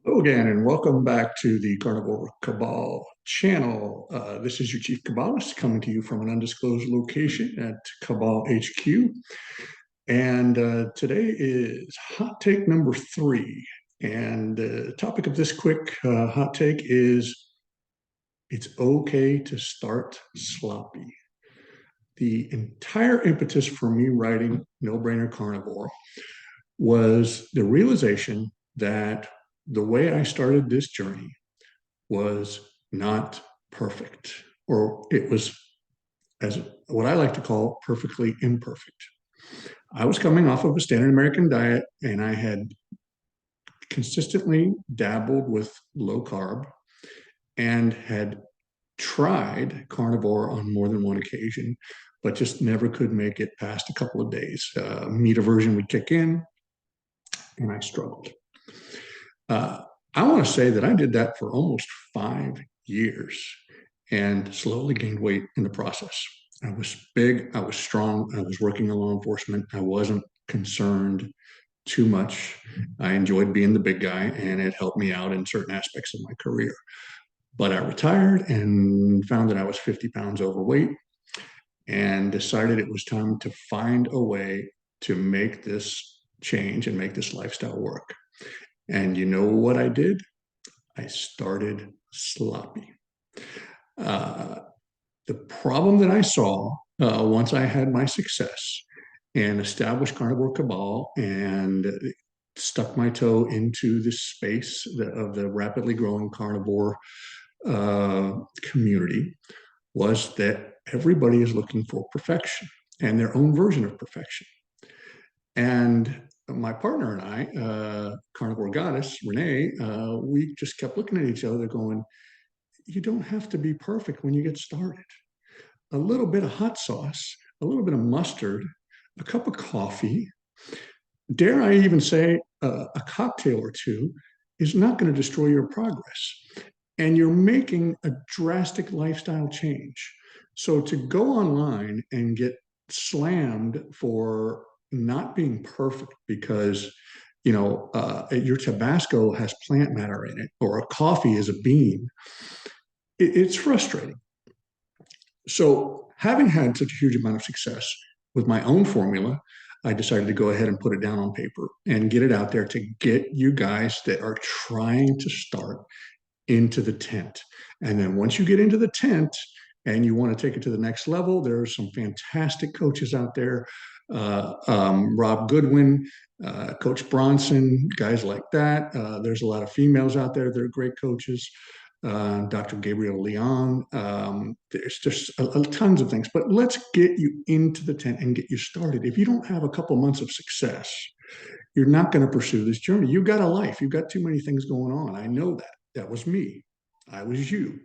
Hello again, and welcome back to the Carnivore Cabal channel. This is your Chief Cabalist coming to you from an undisclosed location at Cabal HQ. And today is hot take number three. And the topic of this quick hot take is it's okay to start sloppy. The entire impetus for me writing No-Brainer Carnivore was the realization that the way I started this journey was not perfect, or it was, as what I like to call, perfectly imperfect. I was coming off of a standard American diet, and I had consistently dabbled with low carb and had tried carnivore on more than one occasion, but just never could make it past a couple of days. Meat aversion would kick in, and I struggled. Uh, I want to say that I did that for almost 5 years and slowly gained weight in the process. I was big, I was strong, I was working in law enforcement. I wasn't concerned too much. I enjoyed being the big guy, and it helped me out in certain aspects of my career. But I retired and found that I was 50 pounds overweight and decided it was time to find a way to make this change and make this lifestyle work. And you know what I did? I started sloppy. Uh, the problem that I saw once I had my success and established Carnivore Cabal and stuck my toe into the space of the rapidly growing carnivore uh, community was that everybody is looking for perfection and their own version of perfection. And my partner and I, carnivore goddess Renee, we just kept looking at each other going, you don't have to be perfect when you get started. A little bit of hot sauce, a little bit of mustard, a cup of coffee, dare I even say a cocktail or two is not going to destroy your progress. And you're making a drastic lifestyle change. So to go online and get slammed for not being perfect because your Tabasco has plant matter in it or a coffee is a bean, it's frustrating. So, having had such a huge amount of success with my own formula, I decided to go ahead and put it down on paper and get it out there to get you guys that are trying to start into the tent. And then once you get into the tent and you want to take it to the next level, there are some fantastic coaches out there. Rob Goodwin, Coach Bronson, guys like that. There's a lot of females out there that are great coaches. Dr. Gabriel Leon. There's just tons of things, but let's get you into the tent and get you started. If you don't have a couple months of success, you're not going to pursue this journey. You've got a life. You've got too many things going on. I know that. That was me. I was you.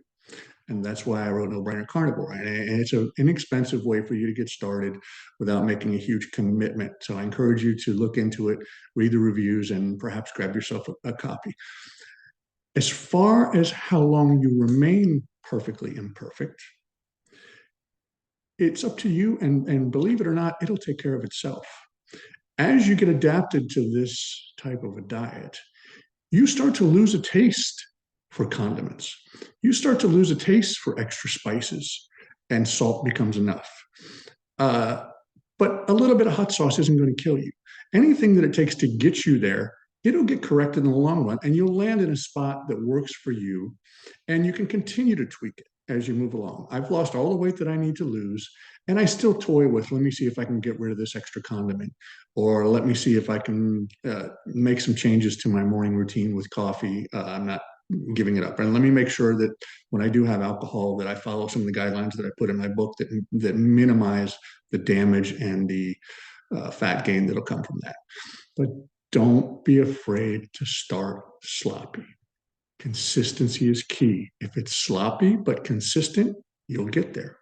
And that's why I wrote No-Brainer Carnivore. And it's an inexpensive way for you to get started without making a huge commitment. So I encourage you to look into it, read the reviews, and perhaps grab yourself a copy. As far as how long you remain perfectly imperfect, it's up to you. And believe it or not, it'll take care of itself. As you get adapted to this type of a diet, you start to lose a taste for condiments. You start to lose a taste for extra spices, and salt becomes enough. Uh, but a little bit of hot sauce isn't going to kill you. Anything that it takes to get you there, it'll get corrected in the long run, and you'll land in a spot that works for you, and you can continue to tweak it as you move along. I've lost all the weight that I need to lose, and I still toy with, let me see if I can get rid of this extra condiment, or let me see if I can make some changes to my morning routine with coffee. I'm not giving it up. And let me make sure that when I do have alcohol, that I follow some of the guidelines that I put in my book that minimize the damage and the fat gain that'll come from that. But don't be afraid to start sloppy. Consistency is key. If it's sloppy but consistent, you'll get there.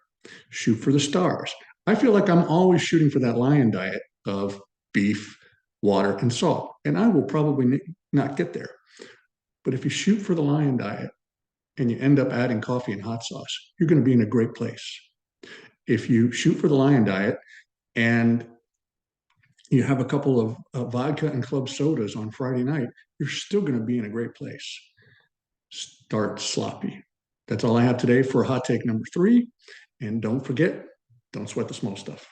Shoot for the stars. I feel like I'm always shooting for that lion diet of beef, water, and salt, and I will probably not get there. But if you shoot for the lion diet and you end up adding coffee and hot sauce, you're going to be in a great place. If you shoot for the lion diet and you have a couple of vodka and club sodas on Friday night, you're still going to be in a great place. Start sloppy. That's all I have today for hot take number 3. And don't forget, don't sweat the small stuff.